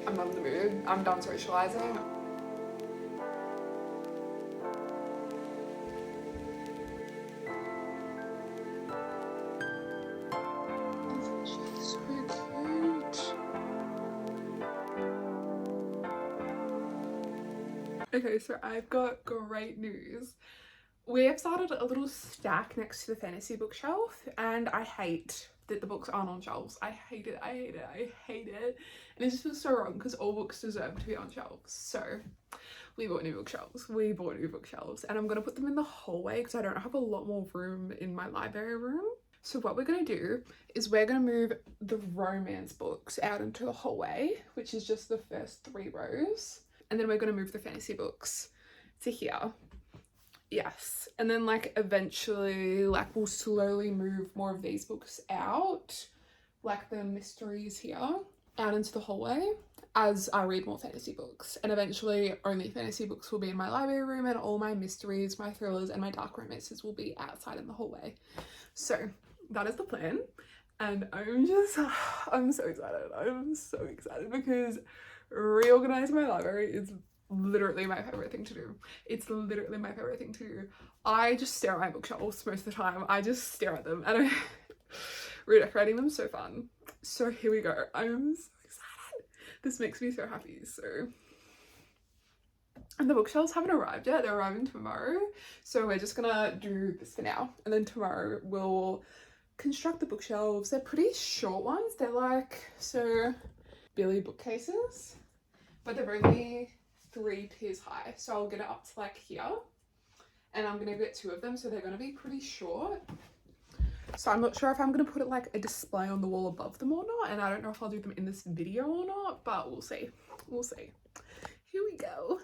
I'm not in the mood. I'm done socialising. She's so cute. Okay, so I've got great news. We have started a little stack next to the fantasy bookshelf, and I hate that the books aren't on shelves. I hate it, I hate it, I hate it. And it just feels so wrong because all books deserve to be on shelves. So we bought new bookshelves. And I'm gonna put them in the hallway because I don't have a lot more room in my library room. So what we're gonna do is we're gonna move the romance books out into the hallway, which is just the first 3 rows. And then we're gonna move the fantasy books to here. Yes, and then like eventually like we'll slowly move more of these books out, like the mysteries here, out into the hallway as I read more fantasy books. And eventually only fantasy books will be in my library room, and all my mysteries, my thrillers and my dark romances will be outside in the hallway. So that is the plan, and I'm so excited. I'm so excited because reorganizing my library is literally my favorite thing to do. It's literally my favorite thing to do. I just stare at my bookshelves most of the time. I just stare at them, and redecorating them so fun. So here we go. I'm so excited. This makes me so happy. So, and the bookshelves haven't arrived yet. They're arriving tomorrow. So we're just gonna do this for now, and then tomorrow we'll construct the bookshelves. They're pretty short ones. They're like so Billy bookcases, but they're only 3 tiers high, so I'll get it up to like here, and I'm gonna get 2 of them, so they're gonna be pretty short. So I'm not sure if I'm gonna put it like a display on the wall above them or not, and I don't know if I'll do them in this video or not, but we'll see. We'll see. Here we go.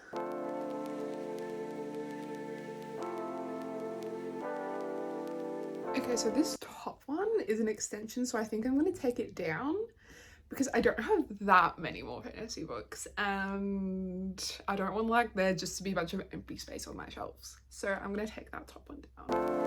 Okay, so this top one is an extension, so I think I'm gonna take it down because I don't have that many more fantasy books, and I don't want like there just to be a bunch of empty space on my shelves. So I'm gonna take that top one down.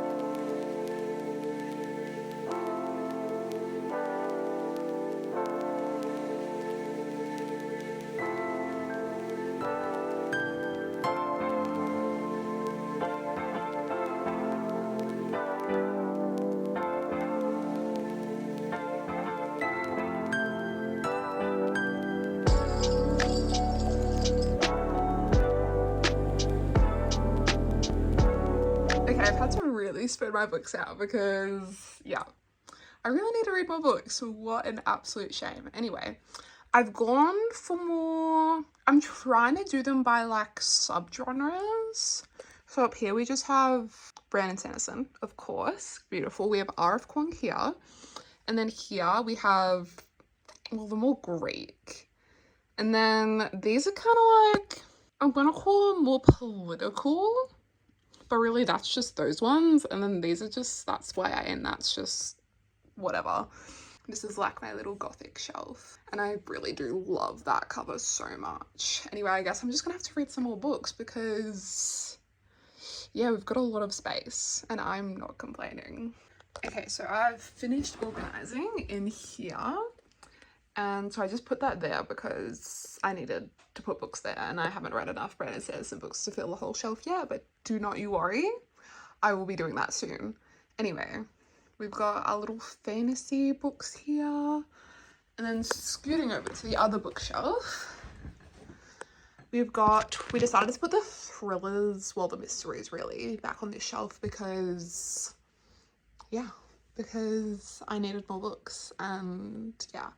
Okay, I've had to really spread my books out because, yeah, I really need to read more books. What an absolute shame. Anyway, I've gone for more, I'm trying to do them by like subgenres. So up here we just have Brandon Sanderson, of course, beautiful. We have R.F. Kuang here. And then here we have, well, the more Greek. And then these are kind of like, I'm gonna call them more political. But really that's just those ones, and then these are just, that's YA, and that's just whatever. This is like my little gothic shelf, and I really do love that cover so much. Anyway, I guess I'm just gonna have to read some more books because, yeah, we've got a lot of space and I'm not complaining. Okay, so I've finished organizing in here, and so I just put that there because I needed to put books there, and I haven't read enough Brandon Sanderson books to fill the whole shelf yet, but do not you worry, I will be doing that soon. Anyway, we've got our little fantasy books here, and then scooting over to the other bookshelf, we decided to put the thrillers, well, the mysteries really, back on this shelf because, yeah, because I needed more books, and yeah.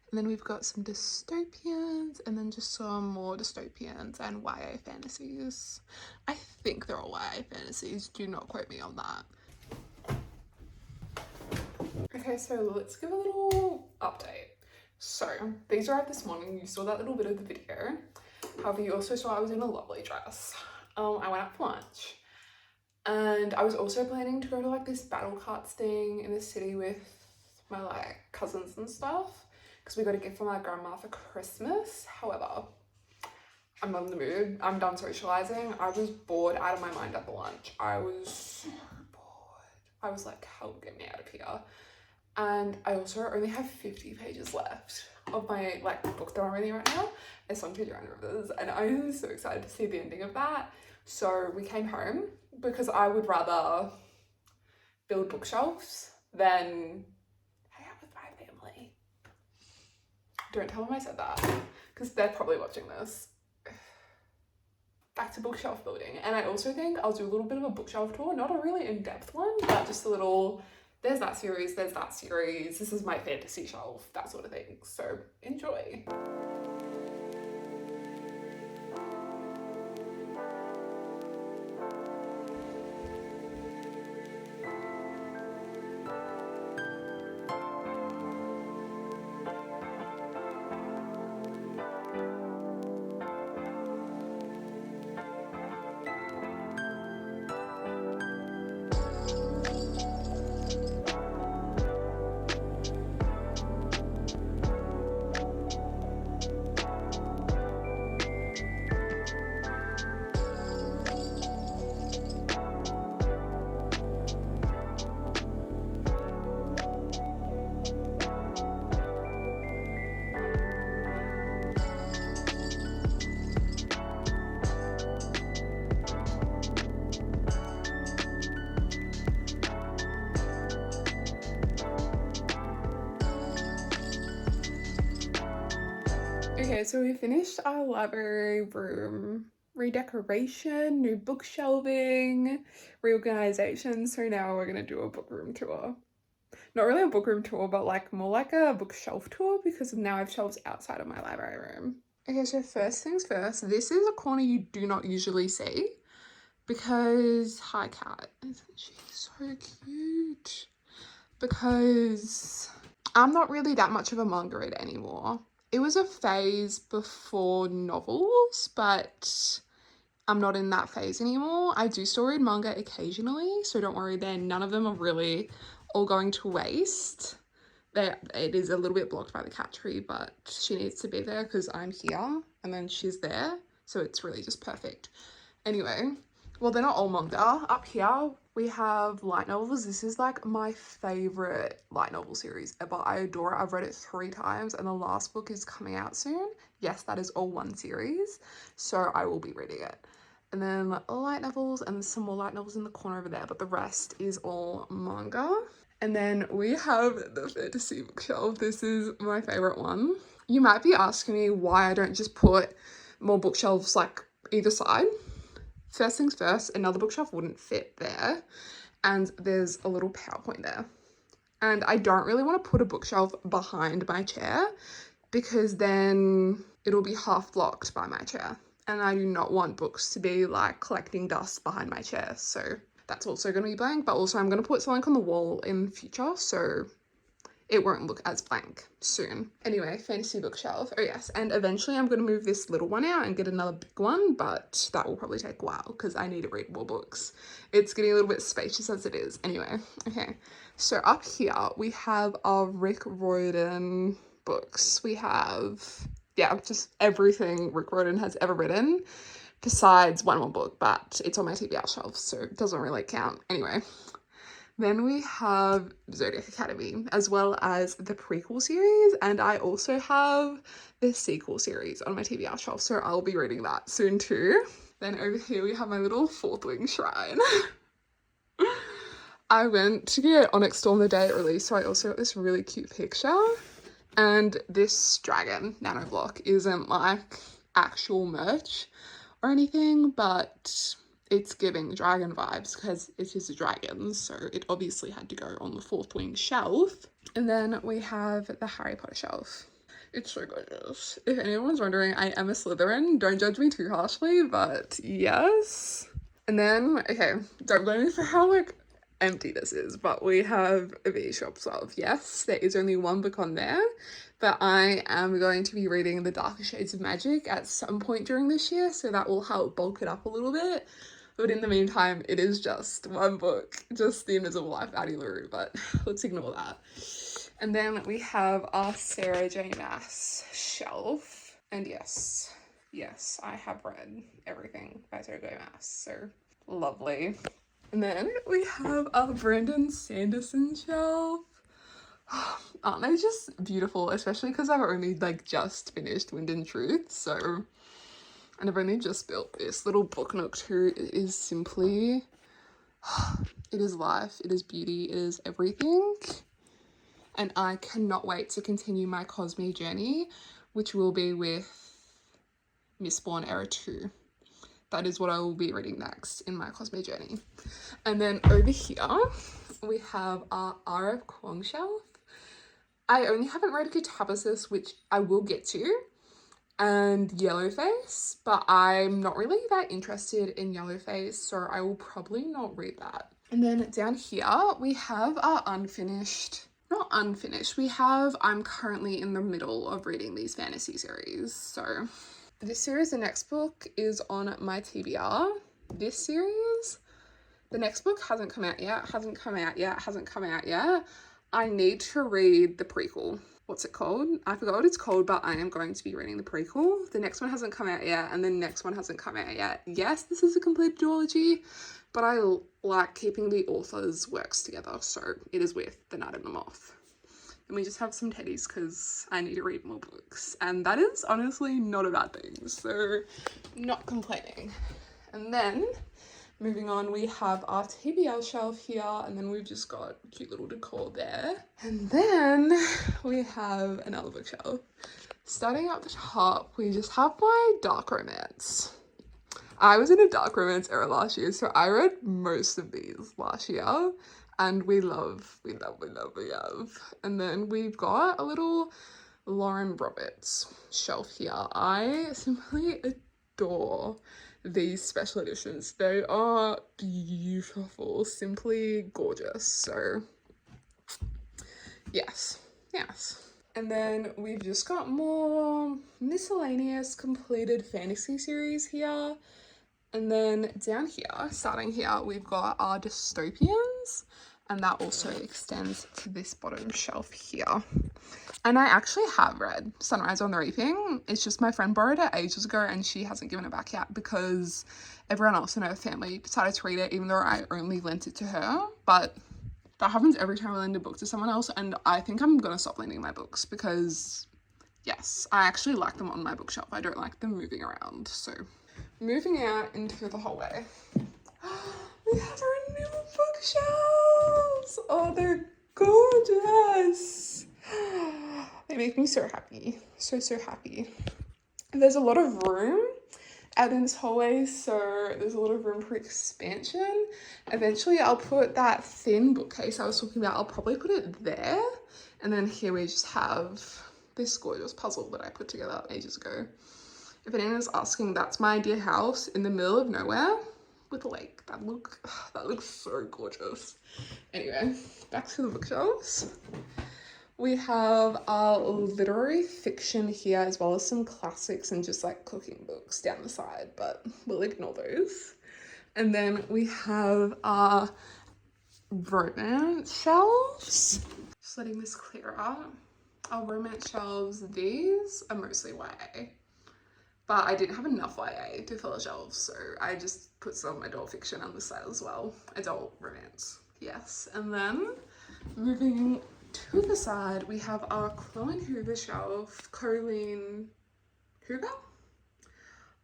And then we've got some dystopians, and then just some more dystopians and YA fantasies. I think they're all YA fantasies, do not quote me on that. Okay, so let's give a little update. So these arrived this morning. You saw that little bit of the video. However, you also saw I was in a lovely dress. I went out for lunch, and I was also planning to go to like this battle carts thing in the city with my like cousins and stuff, because we got a gift from my grandma for Christmas. However, I'm not in the mood. I'm done socializing. I was bored out of my mind at the lunch. I was so bored. I was like, help, get me out of here. And I also only have 50 pages left. of my like book that I'm reading right now, A Song to Drown Rivers, and I'm so excited to see the ending of that. So we came home because I would rather build bookshelves than hang out with my family. Don't tell them I said that because they're probably watching this. Back to bookshelf building, and I also think I'll do a little bit of a bookshelf tour, not a really in-depth one, but just a little, there's that series, this is my fantasy shelf, that sort of thing. So enjoy. Okay, so we finished our library room redecoration, new bookshelving, reorganization. So now we're gonna do a book room tour. Not really a book room tour, but like more like a bookshelf tour because now I have shelves outside of my library room. Okay, so first things first, this is a corner you do not usually see because, hi cat, isn't she so cute? Because I'm not really that much of a manga reader anymore. It was a phase before novels, but I'm not in that phase anymore. I do still read manga occasionally, so don't worry there. None of them are really all going to waste. It is a little bit blocked by the cat tree, but she needs to be there because I'm here and then she's there. So it's really just perfect. Anyway, well, they're not all manga. Up here, we have light novels. This is like my favorite light novel series ever. I adore it. I've read it 3 times and the last book is coming out soon. Yes, that is all one series. So I will be reading it. And then light novels and some more light novels in the corner over there, but the rest is all manga. And then we have the fantasy bookshelf. This is my favorite one. You might be asking me why I don't just put more bookshelves like either side. First things first, another bookshelf wouldn't fit there. And there's a little PowerPoint there. And I don't really want to put a bookshelf behind my chair because then it'll be half blocked by my chair. And I do not want books to be like collecting dust behind my chair. So that's also going to be blank, but also I'm going to put something on the wall in the future so it won't look as blank soon. Anyway, fantasy bookshelf. Oh yes, and eventually I'm going to move this little one out and get another big one, but that will probably take a while because I need to read more books. It's getting a little bit spacious as it is. Anyway, okay. So up here we have our Rick Riordan books. We have, yeah, just everything Rick Riordan has ever written. Besides one more book, but it's on my TBR shelf, so it doesn't really count. Anyway, then we have Zodiac Academy, as well as the prequel series, and I also have the sequel series on my TBR shelf, so I'll be reading that soon too. Then over here we have my little Fourth Wing shrine. I went to get Onyx Storm the day it released, so I also got this really cute picture. And this dragon nano block isn't like actual merch or anything, but it's giving dragon vibes because it is a dragon, so it obviously had to go on the Fourth Wing shelf. And then we have the Harry Potter shelf. It's so gorgeous. If anyone's wondering, I am a Slytherin. Don't judge me too harshly, but yes. And then, okay, don't blame me for how like empty this is, but we have a V-Shop 12. Yes, there is only one book on there, but I am going to be reading The Darker Shades of Magic at some point during this year, so that will help bulk it up a little bit. But in the meantime, it is just one book, just The Invisible Life of Addie LaRue, but let's ignore that. And then we have our Sarah J. Maas shelf. And yes, I have read everything by Sarah J. Maas, so lovely. And then we have our Brandon Sanderson shelf. Aren't they just beautiful? Especially because I've only like just finished Wind and Truth, so, and I've only just built this little book nook too. It is simply, it is life, it is beauty, it is everything. And I cannot wait to continue my Cosme journey, which will be with Mistborn Era 2. That is what I will be reading next in my Cosme journey. And then over here, we have our R.F. Kuang shelf. I only haven't read Catabasis, which I will get to, and Yellowface, but I'm not really that interested in Yellowface, so I will probably not read that. And then down here, we have our I'm currently in the middle of reading these fantasy series. So this series, the next book is on my TBR. This series, the next book hasn't come out yet. I need to read the prequel. What's it called? I forgot what it's called, but I am going to be reading the prequel. The next one hasn't come out yet, and the next one hasn't come out yet. Yes, this is a complete duology, but I like keeping the authors' works together, so it is with The Night and the Moth. And we just have some teddies because I need to read more books, and that is honestly not a bad thing, so not complaining. And then moving on, we have our TBL shelf here, and then we've just got cute little decor there. And then we have another bookshelf. Starting at the top, we just have my dark romance. I was in a dark romance era last year, so I read most of these last year, and we love. And then we've got a little Lauren Roberts shelf here. I simply adore these special editions. They are beautiful, simply gorgeous. So yes. And then we've just got more miscellaneous completed fantasy series here. And then down here, starting here, we've got our dystopians, and that also extends to this bottom shelf here. And I actually have read Sunrise on the Reaping. It's just my friend borrowed it ages ago and she hasn't given it back yet because everyone else in her family decided to read it, even though I only lent it to her. But that happens every time I lend a book to someone else, and I think I'm gonna stop lending my books because, yes, I actually like them on my bookshelf. I don't like them moving around. So moving out into the hallway, we have our new bookshelves. Oh, they're gorgeous. They make me so happy. So happy. There's a lot of room out in this hallway, so there's a lot of room for expansion. Eventually I'll put that thin bookcase I was talking about, I'll probably put it there. And then here we just have this gorgeous puzzle that I put together ages ago. If anyone's asking, that's my idea house in the middle of nowhere with a lake. That looks so gorgeous. Anyway, back to the bookshelves. We have our literary fiction here, as well as some classics and just like cooking books down the side, but we'll ignore those. And then we have our romance shelves. Just letting this clear out. Our romance shelves, these are mostly YA. But I didn't have enough YA to fill a shelf, so I just put some adult fiction on the side as well. Adult romance, yes. And then moving to the side, we have our Chloe Hoover shelf, Colleen Hoover.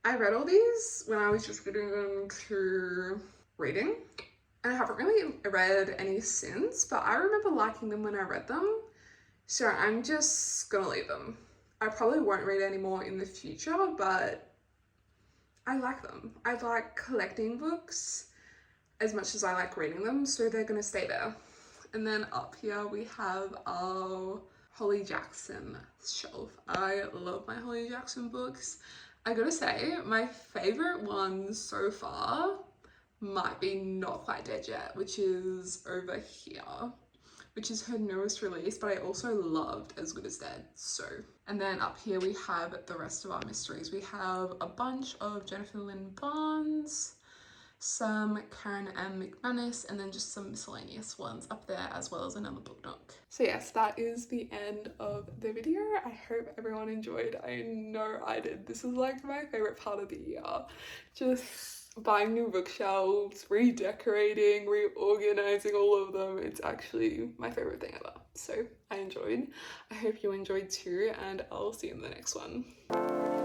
I read all these when I was just getting into reading, and I haven't really read any since, but I remember liking them when I read them, so I'm just gonna leave them. I probably won't read any more in the future, but I like them. I like collecting books as much as I like reading them, so they're gonna stay there. And then up here we have our Holly Jackson shelf. I love my Holly Jackson books. I gotta say, my favorite one so far might be Not Quite Dead Yet, which is over here, which is her newest release, but I also loved As Good as Dead. So, and then up here we have the rest of our mysteries. We have a bunch of Jennifer Lynn Barnes, some Karen M. McManus, and then just some miscellaneous ones up there, as well as another book nook. So yes, that is the end of the video. I hope everyone enjoyed. I know I did. This is like my favorite part of the year. Just buying new bookshelves, redecorating, reorganizing all of them. It's actually my favorite thing ever. So I enjoyed. I hope you enjoyed too, and I'll see you in the next one.